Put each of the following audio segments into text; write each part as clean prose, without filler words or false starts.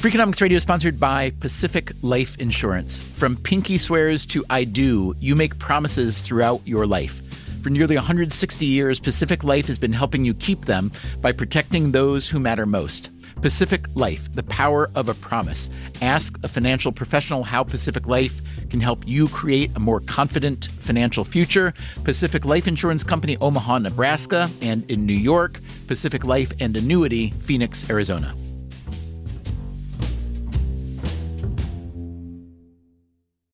Freakonomics Radio is sponsored by Pacific Life Insurance. From pinky swears to I do, you make promises throughout your life. For nearly 160 years, Pacific Life has been helping you keep them by protecting those who matter most. Pacific Life, the power of a promise. Ask a financial professional how Pacific Life can help you create a more confident financial future. Pacific Life Insurance Company, Omaha, Nebraska, and in New York, Pacific Life and Annuity, Phoenix, Arizona.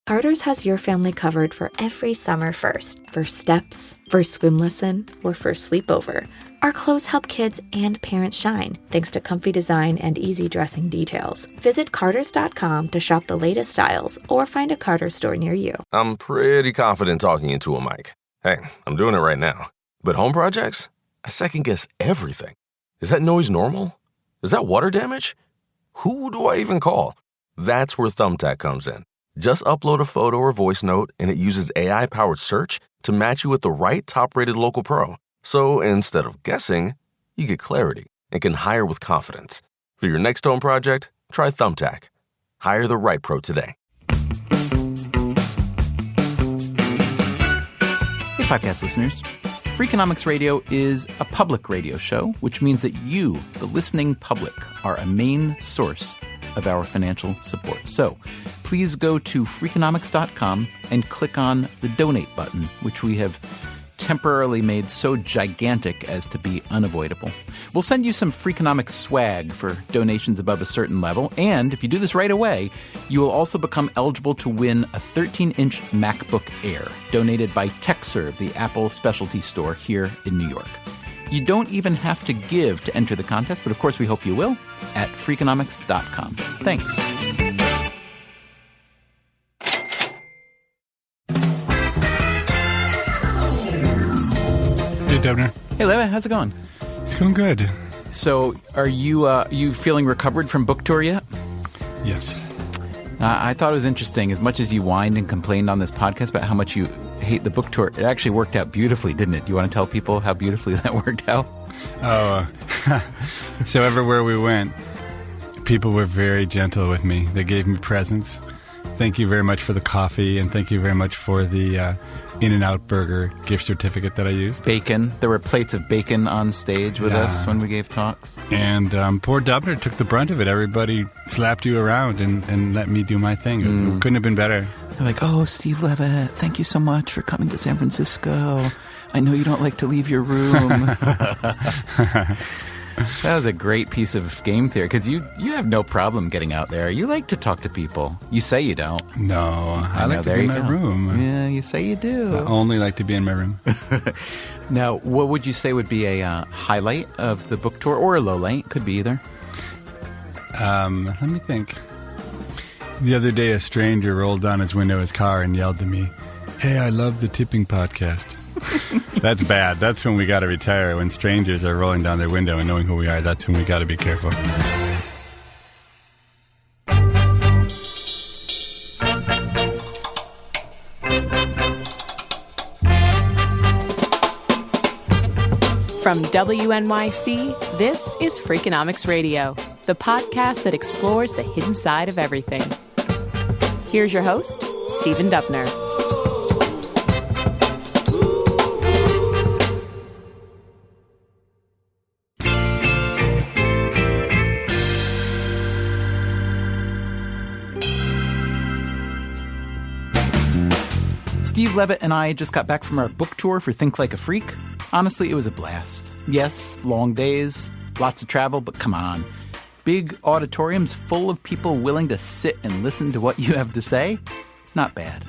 Carter's has your family covered for every summer first steps, first swim lesson, or first sleepover. Our clothes help kids and parents shine, thanks to comfy design and easy dressing details. Visit Carters.com to shop the latest styles or find a Carter's store near you. I'm pretty confident talking into a mic. Hey, I'm doing it right now. But home projects? I second guess everything. Is that noise normal? Is that water damage? Who do I even call? That's where Thumbtack comes in. Just upload a photo or voice note, and it uses AI-powered search to match you with the right top-rated local pro. So instead of guessing, you get clarity and can hire with confidence. For your next home project, try Thumbtack. Hire the right pro today. Hey, podcast listeners. Freakonomics Radio is a public radio show, which means that you, the listening public, are a main source of our financial support. So please go to Freakonomics.com and click on the donate button, which we have temporarily made so gigantic as to be unavoidable. We'll send you some Freakonomics swag for donations above a certain level, and if you do this right away, you will also become eligible to win a 13-inch MacBook Air donated by TechServe, the Apple specialty store here in New York. You don't even have to give to enter the contest, but of course we hope you will at Freakonomics.com. Thanks. Hey, Dubner. Hey, Levitt, how's it going? It's going good. So, are you feeling recovered from book tour yet? Yes. I thought it was interesting, as much as you whined and complained on this podcast about how much you hate the book tour, it actually worked out beautifully, didn't it? Do you want to tell people how beautifully that worked out? Oh, so everywhere we went, people were very gentle with me. They gave me presents. Thank you very much for the coffee, and thank you very much for the In-N-Out Burger gift certificate that I used. Bacon. There were plates of bacon on stage with us when we gave talks. And poor Dubner took the brunt of it. Everybody slapped you around and let me do my thing. It couldn't have been better. They're like, oh, Steve Levitt, thank you so much for coming to San Francisco. I know you don't like to leave your room. That was a great piece of game theory, because you have no problem getting out there. You like to talk to people. You say you don't. No, I like to be in my room. Yeah, you say you do. I only like to be in my room. Now, what would you say would be a highlight of the book tour, or a low light? Could be either. Let me think. The other day, a stranger rolled down his window of his car and yelled to me, "Hey, I love the tipping podcast." That's bad. That's when we got to retire. When strangers are rolling down their window and knowing who we are, that's when we got to be careful. From WNYC, this is Freakonomics Radio, the podcast that explores the hidden side of everything. Here's your host, Stephen Dubner. Steve Levitt and I just got back from our book tour for Think Like a Freak. Honestly, it was a blast. Yes, long days, lots of travel, but come on. Big auditoriums full of people willing to sit and listen to what you have to say? Not bad.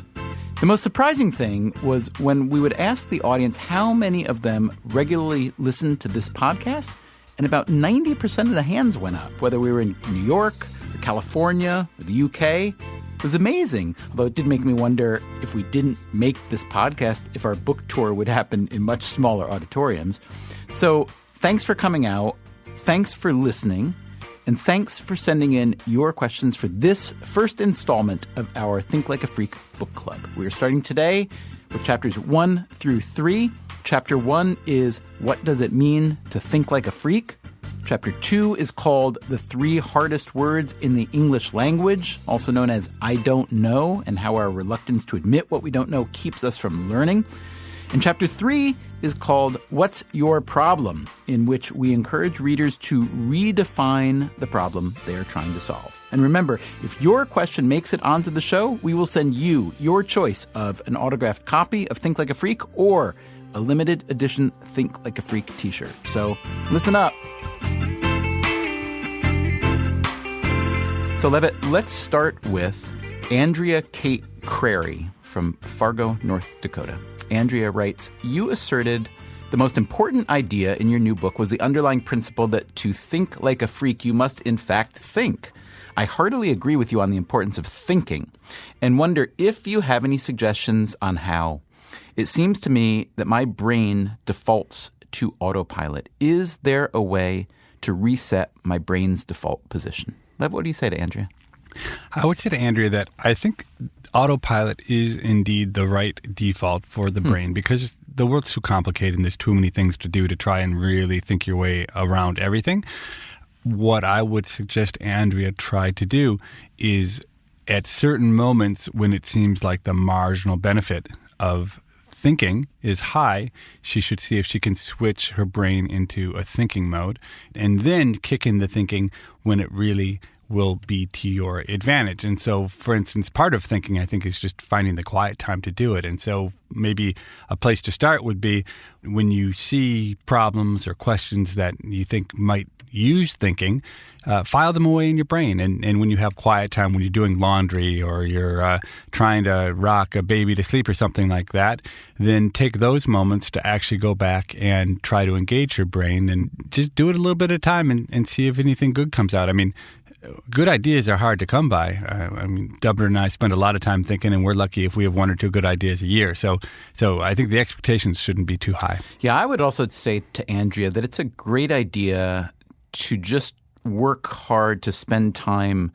The most surprising thing was when we would ask the audience how many of them regularly listen to this podcast, and about 90% of the hands went up, whether we were in New York or California or the UK. It was amazing, although it did make me wonder if we didn't make this podcast, if our book tour would happen in much smaller auditoriums. So thanks for coming out, thanks for listening, and thanks for sending in your questions for this first installment of our Think Like a Freak book club. We are starting today with chapters 1 through 3. Chapter 1 is What Does It Mean to Think Like a Freak? Chapter 2 is called The 3 Hardest Words in the English Language, also known as I Don't Know, and how our reluctance to admit what we don't know keeps us from learning. And Chapter 3 is called What's Your Problem?, in which we encourage readers to redefine the problem they are trying to solve. And remember, if your question makes it onto the show, we will send you your choice of an autographed copy of Think Like a Freak or a limited edition Think Like a Freak t-shirt. So listen up. So Levitt, let's start with Andrea Kate Crary from Fargo, North Dakota. Andrea writes, you asserted the most important idea in your new book was the underlying principle that to think like a freak, you must in fact think. I heartily agree with you on the importance of thinking and wonder if you have any suggestions on how. It seems to me that my brain defaults to autopilot. Is there a way to reset my brain's default position? Lev, what do you say to Andrea? I would say to Andrea that I think autopilot is indeed the right default for the brain because the world's too complicated and there's too many things to do to try and really think your way around everything. What I would suggest Andrea try to do is at certain moments when it seems like the marginal benefit of thinking is high, she should see if she can switch her brain into a thinking mode and then kick in the thinking when it really will be to your advantage. And so, for instance, part of thinking, I think, is just finding the quiet time to do it. And so maybe a place to start would be when you see problems or questions that you think might use thinking, file them away in your brain. And when you have quiet time, when you're doing laundry or you're trying to rock a baby to sleep or something like that, then take those moments to actually go back and try to engage your brain and just do it a little bit at a time and see if anything good comes out. I mean, good ideas are hard to come by. Dubner and I spend a lot of time thinking, and we're lucky if we have 1 or 2 good ideas a year. So I think the expectations shouldn't be too high. Yeah, I would also say to Andrea that it's a great idea to just work hard to spend time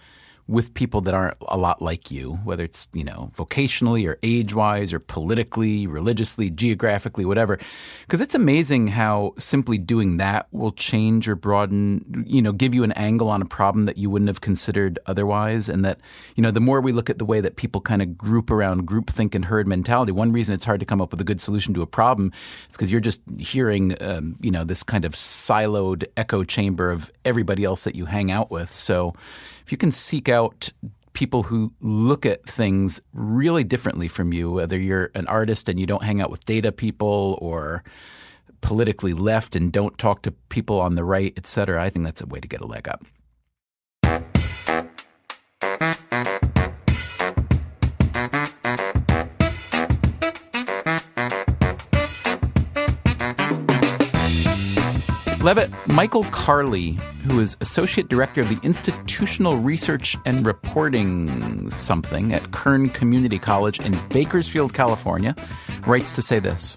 with people that aren't a lot like you, whether it's, vocationally or age-wise or politically, religiously, geographically, whatever. Because it's amazing how simply doing that will change or broaden, give you an angle on a problem that you wouldn't have considered otherwise. And that, the more we look at the way that people kind of group around groupthink and herd mentality, one reason it's hard to come up with a good solution to a problem is because you're just hearing, this kind of siloed echo chamber of everybody else that you hang out with. So if you can seek out people who look at things really differently from you, whether you're an artist and you don't hang out with data people or politically left and don't talk to people on the right, et cetera, I think that's a way to get a leg up. Levitt, Michael Carley, who is Associate Director of the Institutional Research and Reporting something at Kern Community College in Bakersfield, California, writes to say this.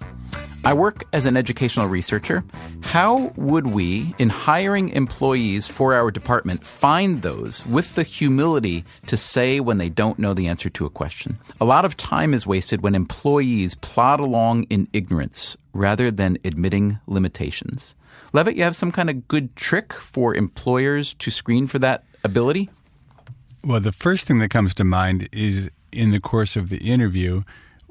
I work as an educational researcher. How would we, in hiring employees for our department, find those with the humility to say when they don't know the answer to a question? A lot of time is wasted when employees plod along in ignorance rather than admitting limitations. Levitt, you have some kind of good trick for employers to screen for that ability? Well, the first thing that comes to mind is in the course of the interview,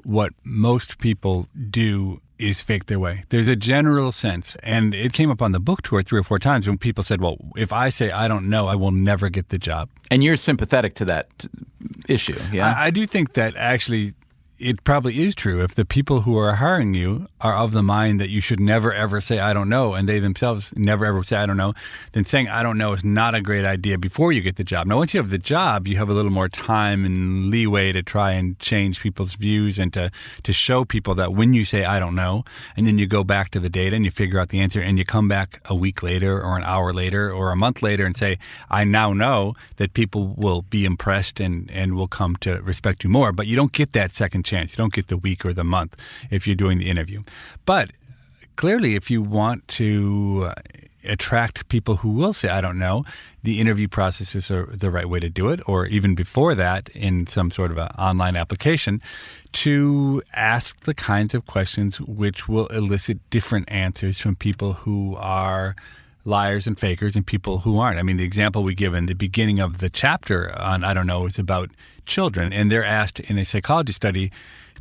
what most people do is fake their way. There's a general sense, and it came up on the book tour 3 or 4 times when people said, well, if I say I don't know, I will never get the job. And you're sympathetic to that issue, yeah? I do think that actually it probably is true. If the people who are hiring you are of the mind that you should never, ever say, I don't know, and they themselves never, ever say, I don't know, then saying I don't know is not a great idea before you get the job. Now, once you have the job, you have a little more time and leeway to try and change people's views and to show people that when you say I don't know, and then you go back to the data and you figure out the answer and you come back a week later or an hour later or a month later and say, I now know, that people will be impressed and will come to respect you more. But you don't get that second chance. You don't get the week or the month if you're doing the interview. But clearly, if you want to attract people who will say, I don't know, the interview processes are the right way to do it, or even before that in some sort of an online application, to ask the kinds of questions which will elicit different answers from people who are liars and fakers and people who aren't. I mean, the example we give in the beginning of the chapter on, is about children, and they're asked in a psychology study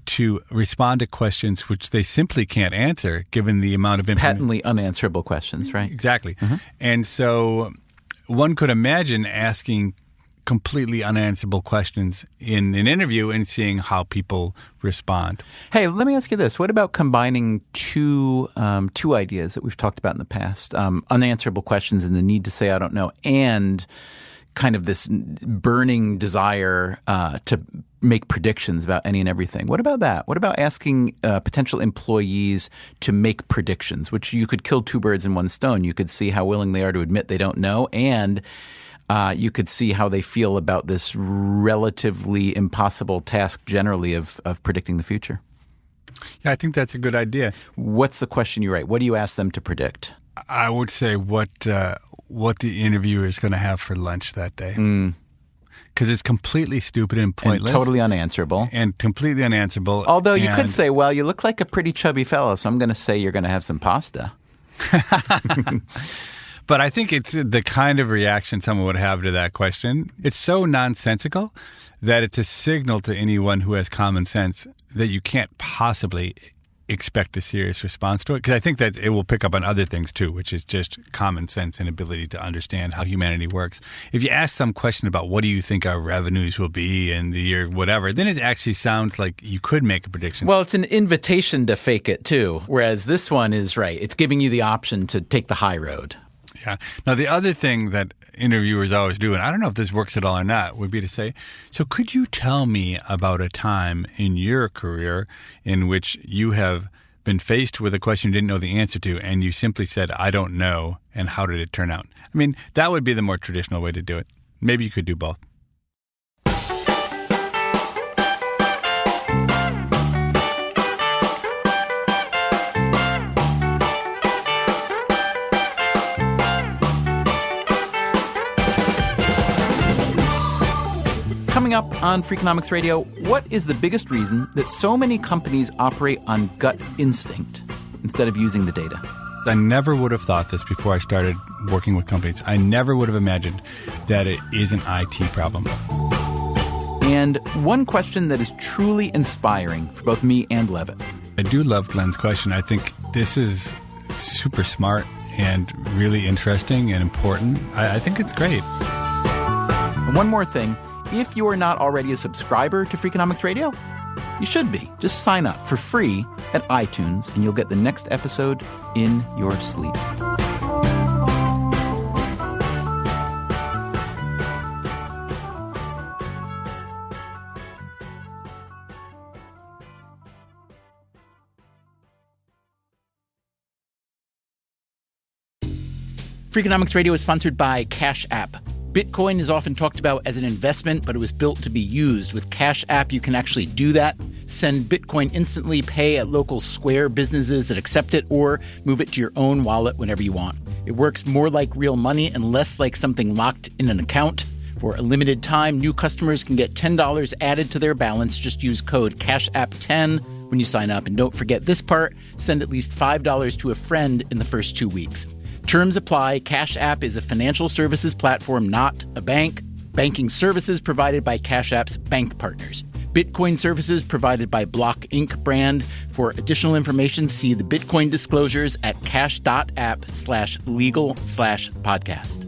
to respond to questions which they simply can't answer given the amount of information. Patently unanswerable questions, right? Exactly. Mm-hmm. And so one could imagine asking completely unanswerable questions in an interview and seeing how people respond. Hey, let me ask you this. What about combining two ideas that we've talked about in the past? Unanswerable questions and the need to say, I don't know, and kind of this burning desire to make predictions about any and everything. What about that? What about asking potential employees to make predictions, which you could kill two birds in one stone? You could see how willing they are to admit they don't know, and you could see how they feel about this relatively impossible task generally of predicting the future. Yeah, I think that's a good idea. What's the question you write? What do you ask them to predict? I would say what the interviewer is going to have for lunch that day. Because it's completely stupid and pointless. And totally unanswerable. And completely unanswerable. Although you could say, well, you look like a pretty chubby fellow, so I'm going to say you're going to have some pasta. But I think it's the kind of reaction someone would have to that question. It's so nonsensical that it's a signal to anyone who has common sense that you can't possibly expect a serious response to it. Because I think that it will pick up on other things too, which is just common sense and ability to understand how humanity works. If you ask some question about what do you think our revenues will be in the year whatever, then it actually sounds like you could make a prediction. Well, it's an invitation to fake it too, whereas this one is right. It's giving you the option to take the high road. Yeah. Now, the other thing that interviewers always do, and I don't know if this works at all or not, would be to say, so could you tell me about a time in your career in which you have been faced with a question you didn't know the answer to, and you simply said, I don't know, and how did it turn out? I mean, that would be the more traditional way to do it. Maybe you could do both. Coming up on Freakonomics Radio, what is the biggest reason that so many companies operate on gut instinct instead of using the data? I never would have thought this before I started working with companies. I never would have imagined that it is an IT problem. And one question that is truly inspiring for both me and Levitt. I do love Glenn's question. I think this is super smart and really interesting and important. I think it's great. And one more thing. If you are not already a subscriber to Freakonomics Radio, you should be. Just sign up for free at iTunes, and you'll get the next episode in your sleep. Freakonomics Radio is sponsored by Cash App. Bitcoin is often talked about as an investment, but it was built to be used. With Cash App, you can actually do that. Send Bitcoin instantly, pay at local Square businesses that accept it, or move it to your own wallet whenever you want. It works more like real money and less like something locked in an account. For a limited time, new customers can get $10 added to their balance. Just use code CashApp10 when you sign up. And don't forget this part, send at least $5 to a friend in the first 2 weeks. Terms apply. Cash App is a financial services platform, not a bank. Banking services provided by Cash App's bank partners. Bitcoin services provided by Block Inc. brand. For additional information, see the Bitcoin disclosures at cash.app/legal/podcast.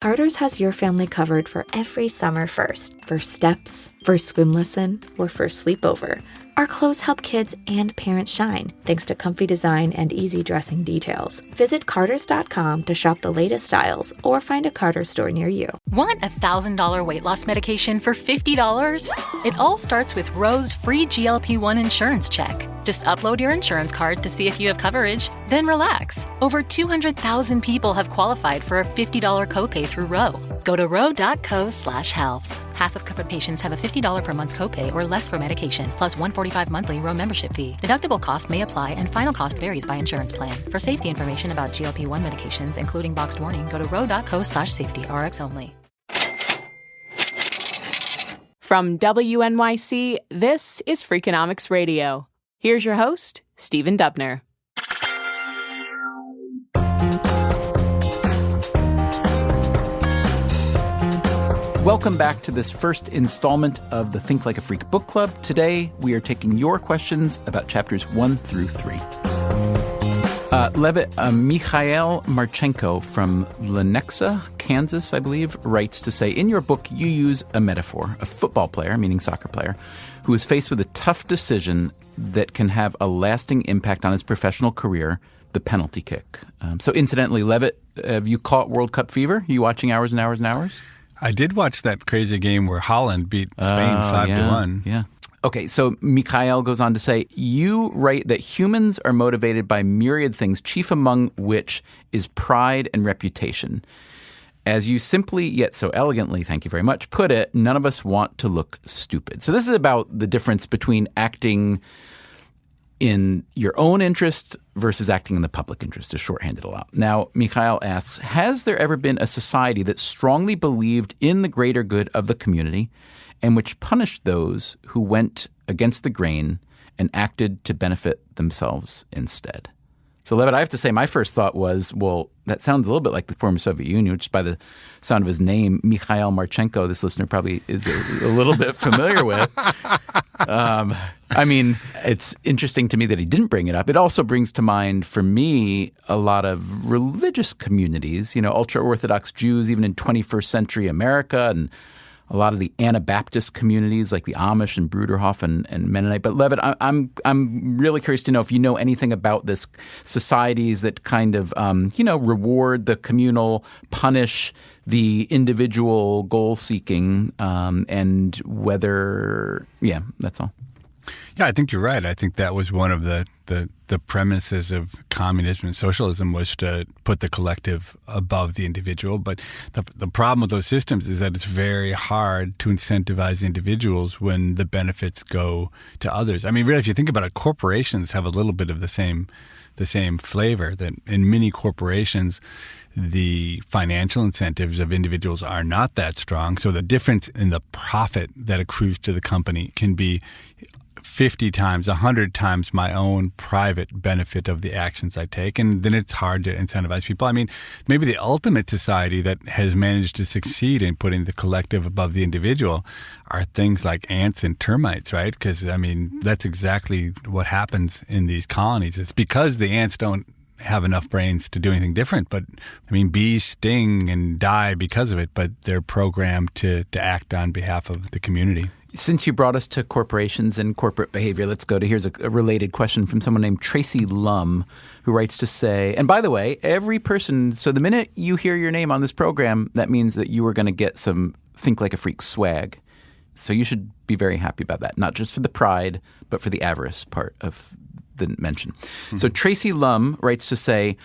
Carter's has your family covered for every summer first steps, first swim lesson, or first sleepover. Our clothes help kids and parents shine, thanks to comfy design and easy dressing details. Visit Carters.com to shop the latest styles or find a Carter's store near you. Want $1,000 weight loss medication for $50? It all starts with Roe's free GLP-1 insurance check. Just upload your insurance card to see if you have coverage, then relax. Over 200,000 people have qualified for a $50 copay through Roe. Go to roe.co/health. Half of covered patients have a $50 per month copay or less for medication, plus $145 monthly Roe membership fee. Deductible cost may apply and final cost varies by insurance plan. For safety information about GLP-1 medications, including boxed warning, go to roe.co/safety, RX only. From WNYC, this is Freakonomics Radio. Here's your host, Stephen Dubner. Welcome back to this first installment of the Think Like a Freak book club. Today, we are taking your questions about chapters 1 through 3. Levitt, Mikhail Marchenko from Lenexa, Kansas, I believe, writes to say, in your book, you use a metaphor, a football player, meaning soccer player, who is faced with a tough decision that can have a lasting impact on his professional career, the penalty kick. So incidentally, Levitt, have you caught World Cup fever? Are you watching hours and hours and hours? I did watch that crazy game where Holland beat Spain 5-1. Yeah. Okay, so Mikhail goes on to say, you write that humans are motivated by myriad things, chief among which is pride and reputation. As you simply, yet so elegantly, thank you very much, put it, none of us want to look stupid. So this is about the difference between acting in your own interest versus acting in the public interest, to shorthand it a lot. Now, Mikhail asks, has there ever been a society that strongly believed in the greater good of the community and which punished those who went against the grain and acted to benefit themselves instead? So, Levitt, I have to say my first thought was, well, that sounds a little bit like the former Soviet Union, which by the sound of his name, Mikhail Marchenko, this listener probably is a little bit familiar with. I mean, it's interesting to me that he didn't bring it up. It also brings to mind, for me, a lot of religious communities, ultra-Orthodox Jews, even in 21st century America, and a lot of the Anabaptist communities like the Amish and Bruderhof and Mennonite. But Levitt, I'm really curious to know if you know anything about this societies that kind of, reward the communal, punish the individual goal-seeking, and whether, that's all. Yeah, I think you're right. I think that was one of the premises of communism and socialism, was to put the collective above the individual. But the problem with those systems is that it's very hard to incentivize individuals when the benefits go to others. I mean, really, if you think about it, corporations have a little bit of the same flavor, that in many corporations, the financial incentives of individuals are not that strong. So the difference in the profit that accrues to the company can be 50 times, 100 times my own private benefit of the actions I take. And then it's hard to incentivize people. I mean, maybe the ultimate society that has managed to succeed in putting the collective above the individual are things like ants and termites, right? Because, I mean, that's exactly what happens in these colonies. It's because the ants don't have enough brains to do anything different. But, I mean, bees sting and die because of it, but they're programmed to act on behalf of the community. Since you brought us to corporations and corporate behavior, let's go to, here's a related question from someone named Tracy Lum, who writes to say, and by the way, every person, so the minute you hear your name on this program, that means that you are going to get some Think Like a Freak swag. So you should be very happy about that, not just for the pride, but for the avarice part of the mention. Mm-hmm. So Tracy Lum writes to say,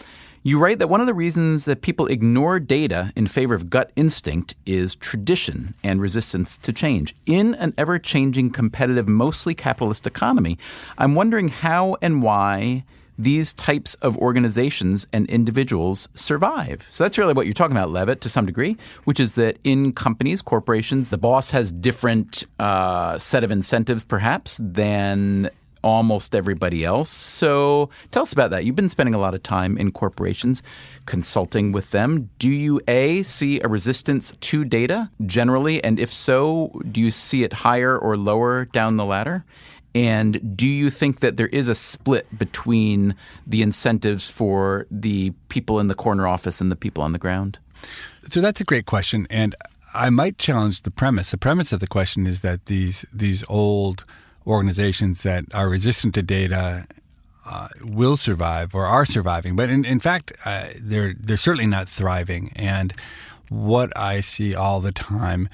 you write that one of the reasons that people ignore data in favor of gut instinct is tradition and resistance to change. In an ever-changing, competitive, mostly capitalist economy, I'm wondering how and why these types of organizations and individuals survive. So that's really what you're talking about, Levitt, to some degree, which is that in companies, corporations, the boss has different set of incentives, perhaps, than almost everybody else. So tell us about that. You've been spending a lot of time in corporations consulting with them. Do you, A, see a resistance to data generally? And if so, do you see it higher or lower down the ladder? And do you think that there is a split between the incentives for the people in the corner office and the people on the ground? So that's a great question. And I might challenge the premise. The premise of the question is that these old organizations that are resistant to data will survive or are surviving. But in fact, they're certainly not thriving. And what I see all the time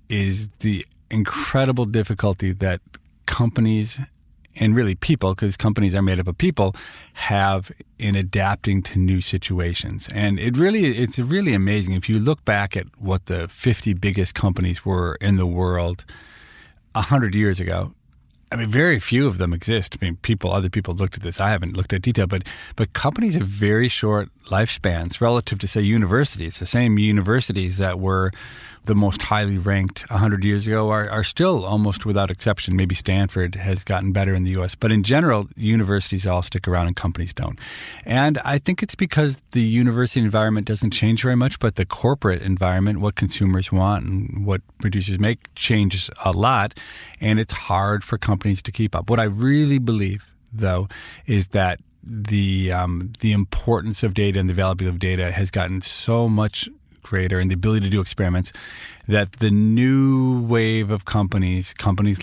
is the incredible difficulty that companies and really people, because companies are made up of people, have in adapting to new situations. And it's really amazing. If you look back at what the 50 biggest companies were in the world 100 years ago, I mean, very few of them exist. I mean, other people looked at this. I haven't looked at detail, but companies have very short lifespans relative to, say, universities. The same universities that were the most highly ranked 100 years ago are still almost without exception. Maybe Stanford has gotten better in the U.S., but in general, universities all stick around and companies don't. And I think it's because the university environment doesn't change very much, but the corporate environment, what consumers want and what producers make, changes a lot, and it's hard for companies to keep up. What I really believe, though, is that the importance of data and the availability of data has gotten so much greater, and the ability to do experiments, that the new wave of companies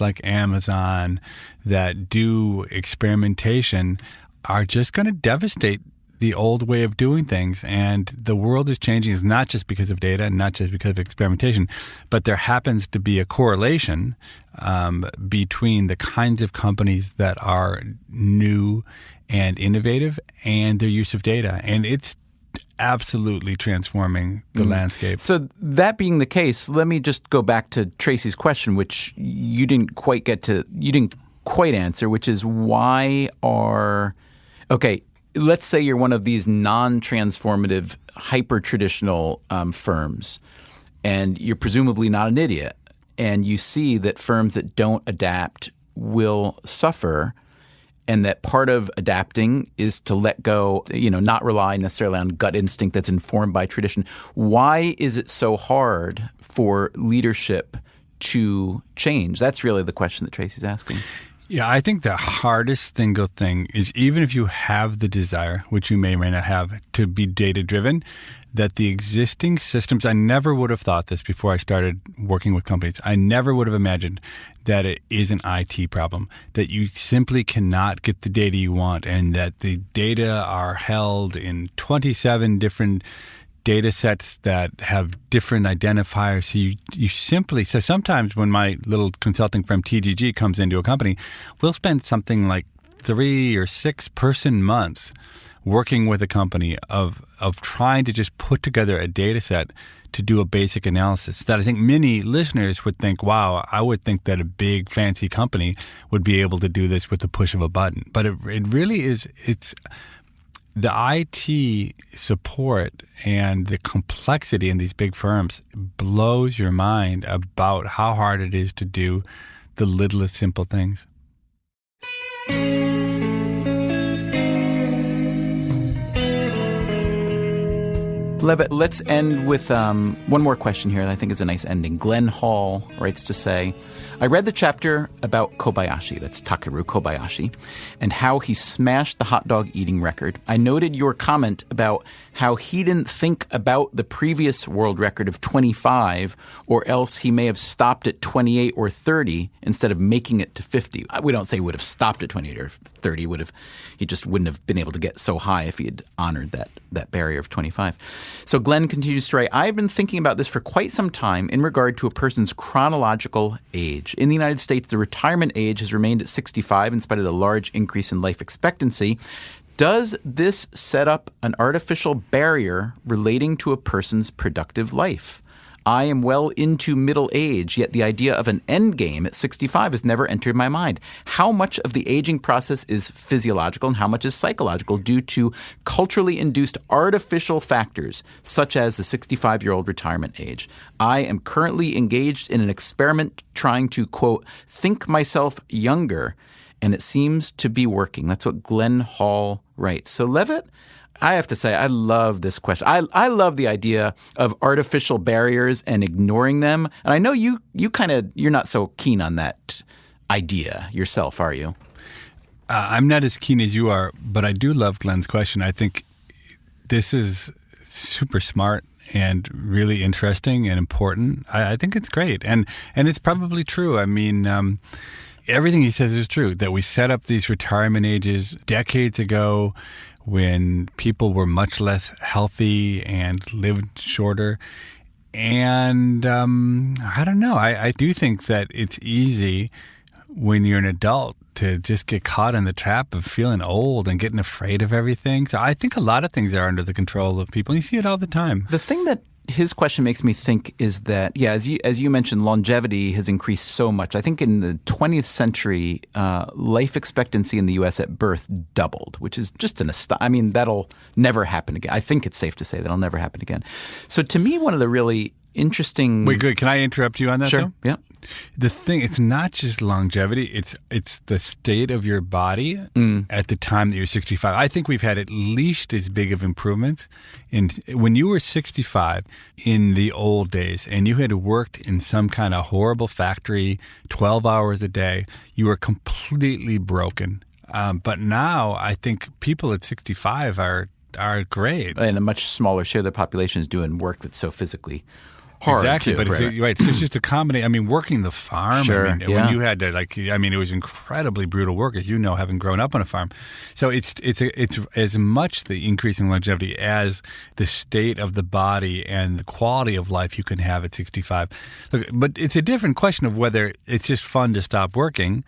like Amazon that do experimentation are just going to devastate the old way of doing things. And the world is changing. It's not just because of data and not just because of experimentation, but there happens to be a correlation between the kinds of companies that are new and innovative and their use of data. And it's absolutely transforming the landscape. So that being the case, let me just go back to Tracy's question, which you didn't quite answer, which is let's say you're one of these non-transformative, hyper-traditional firms, and you're presumably not an idiot, and you see that firms that don't adapt will suffer, and that part of adapting is to let go, not rely necessarily on gut instinct that's informed by tradition. Why is it so hard for leadership to change? That's really the question that Tracy's asking. Yeah, I think the hardest single thing is, even if you have the desire, which you may or may not have, to be data-driven, that the existing systems, I never would have thought this before I started working with companies. I never would have imagined that it is an IT problem, that you simply cannot get the data you want, and that the data are held in 27 different data sets that have different identifiers. So sometimes when my little consulting firm TGG comes into a company, we'll spend something like 3 or 6 person months working with a company of trying to just put together a data set to do a basic analysis that I think many listeners would think, wow, I would think that a big fancy company would be able to do this with the push of a button. But it really is, it's the IT support and the complexity in these big firms blows your mind about how hard it is to do the littlest simple things. Levitt, let's end with one more question here that I think is a nice ending. Glenn Hall writes to say, I read the chapter about Kobayashi, that's Takeru Kobayashi, and how he smashed the hot dog eating record. I noted your comment about how he didn't think about the previous world record of 25, or else he may have stopped at 28 or 30 instead of making it to 50. We don't say he would have stopped at 28 or 30. He just wouldn't have been able to get so high if he had honored that barrier of 25. So Glenn continues to write, I've been thinking about this for quite some time in regard to a person's chronological age. In the United States, the retirement age has remained at 65 in spite of the large increase in life expectancy. Does this set up an artificial barrier relating to a person's productive life? I am well into middle age, yet the idea of an end game at 65 has never entered my mind. How much of the aging process is physiological and how much is psychological due to culturally induced artificial factors, such as the 65-year-old retirement age? I am currently engaged in an experiment trying to, quote, think myself younger, and it seems to be working. That's what Glenn Hall writes. So, Levitt, I have to say, I love this question. I love the idea of artificial barriers and ignoring them. And I know you're not so keen on that idea yourself, are you? I'm not as keen as you are, but I do love Glenn's question. I think this is super smart and really interesting and important. I think it's great. And it's probably true. I mean, everything he says is true, that we set up these retirement ages decades ago when people were much less healthy and lived shorter. And I don't know. I do think that it's easy when you're an adult to just get caught in the trap of feeling old and getting afraid of everything. So I think a lot of things are under the control of people. You see it all the time. The thing that his question makes me think is that, as you mentioned, longevity has increased so much. I think in the 20th century, life expectancy in the U.S. at birth doubled, which is just that'll never happen again. I think it's safe to say that'll never happen again. So to me, one of the really interesting... Wait, good. Can I interrupt you on that, Sure, though? yeah. The thing, it's not just longevity, it's the state of your body at the time that you're 65. I think we've had at least as big of improvements when you were 65 in the old days and you had worked in some kind of horrible factory 12 hours a day, you were completely broken. But now I think people at 65 are great. And a much smaller share of the population is doing work that's so physically hard. Exactly, too, but right. So it's just a combination. I mean, working the farm. Sure, when you had to it was incredibly brutal work, as you know, having grown up on a farm. So it's as much the increasing longevity as the state of the body and the quality of life you can have at 65. Look, but it's a different question of whether it's just fun to stop working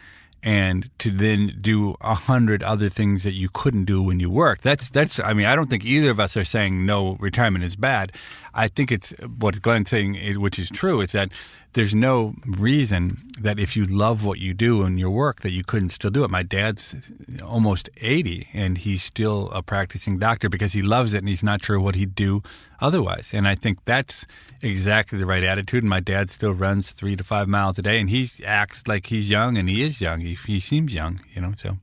and to then do 100 other things that you couldn't do when you worked. That's. I mean, I don't think either of us are saying no, retirement is bad. I think it's what Glenn's saying, which is true, is that there's no reason that if you love what you do in your work that you couldn't still do it. My dad's almost 80, and he's still a practicing doctor because he loves it and he's not sure what he'd do otherwise. And I think that's exactly the right attitude. And my dad still runs 3 to 5 miles a day, and he acts like he's young, and he is young. He seems young, So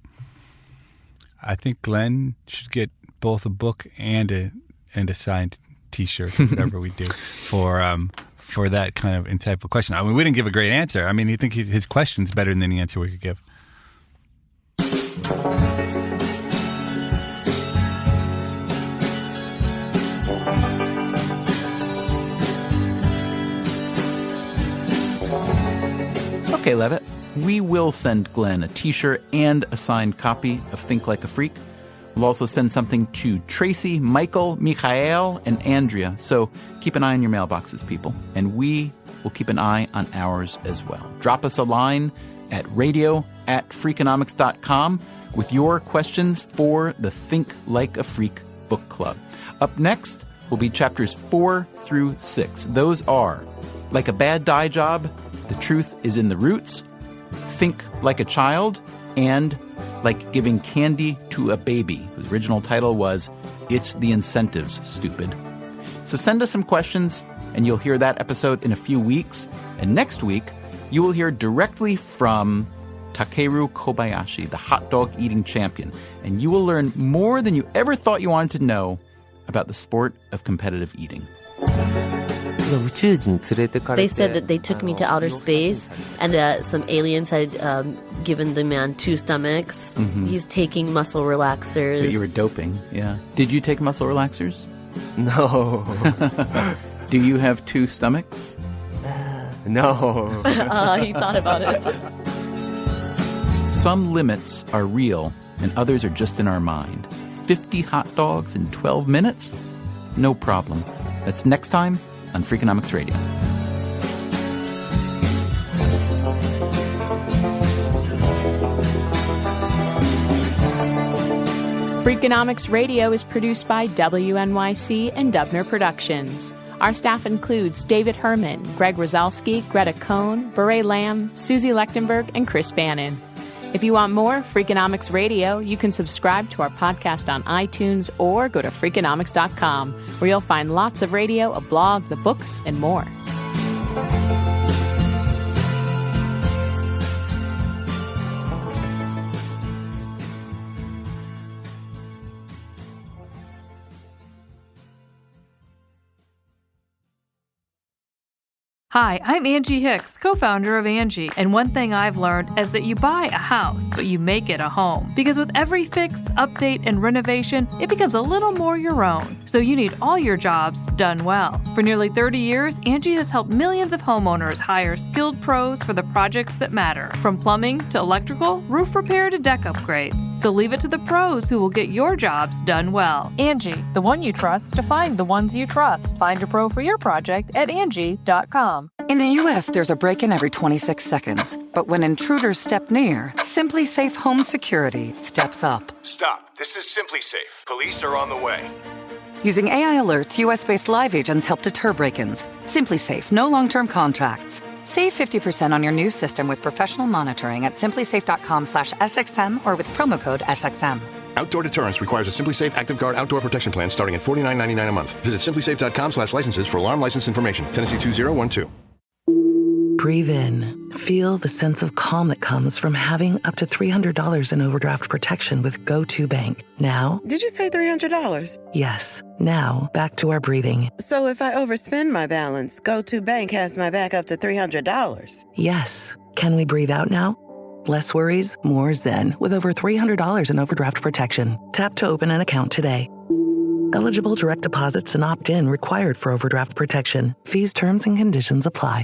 I think Glenn should get both a book and a signed T-shirt, whatever we do, for that kind of insightful question. I mean, we didn't give a great answer. I mean, you think his question's better than the answer we could give. Okay, Levitt, we will send Glenn a T-shirt and a signed copy of Think Like a Freak. We'll also send something to Tracy, Michael, Michael, and Andrea. So keep an eye on your mailboxes, people. And we will keep an eye on ours as well. Drop us a line at radio@freakonomics.com with your questions for the Think Like a Freak book club. Up next will be chapters 4 through 6. Those are Like a Bad Dye Job, The Truth is in the Roots, Think Like a Child, and Like Giving Candy to a Baby, whose original title was It's the Incentives, Stupid. So send us some questions, and you'll hear that episode in a few weeks. And next week, you will hear directly from Takeru Kobayashi, the hot dog eating champion. And you will learn more than you ever thought you wanted to know about the sport of competitive eating. They said that they took me to outer space and some aliens had given the man 2 stomachs. Mm-hmm. He's taking muscle relaxers. But you were doping, yeah. Did you take muscle relaxers? No. Do you have 2 stomachs? No. He thought about it. Some limits are real and others are just in our mind. 50 hot dogs in 12 minutes? No problem. That's next time on Freakonomics Radio. Freakonomics Radio is produced by WNYC and Dubner Productions. Our staff includes David Herman, Greg Rosalski, Greta Cohn, Beret Lamb, Susie Lechtenberg, and Chris Bannon. If you want more Freakonomics Radio, you can subscribe to our podcast on iTunes or go to Freakonomics.com, where you'll find lots of radio, a blog, the books, and more. Hi, I'm Angie Hicks, co-founder of Angie, and one thing I've learned is that you buy a house, but you make it a home. Because with every fix, update, and renovation, it becomes a little more your own. So you need all your jobs done well. For nearly 30 years, Angie has helped millions of homeowners hire skilled pros for the projects that matter. From plumbing to electrical, roof repair to deck upgrades. So leave it to the pros who will get your jobs done well. Angie, the one you trust to find the ones you trust. Find a pro for your project at Angie.com. In the U.S., there's a break-in every 26 seconds. But when intruders step near, Simply Safe Home Security steps up. Stop. This is Simply Safe. Police are on the way. Using AI alerts, US-based live agents help deter break-ins. Simply Safe, no long-term contracts. Save 50% on your new system with professional monitoring at simplysafe.com/SXM or with promo code SXM. Outdoor deterrence requires a SimpliSafe Active Guard outdoor protection plan starting at $49.99 a month. Visit simplysafe.com/licenses for alarm license information. Tennessee 2012. Breathe in. Feel the sense of calm that comes from having up to $300 in overdraft protection with Go2 Bank. Now... Did you say $300? Yes. Now, back to our breathing. So if I overspend my balance, Go2 Bank has my back up to $300? Yes. Can we breathe out now? Less worries, more zen, with over $300 in overdraft protection. Tap to open an account today. Eligible direct deposits and opt-in required for overdraft protection. Fees, terms, and conditions apply.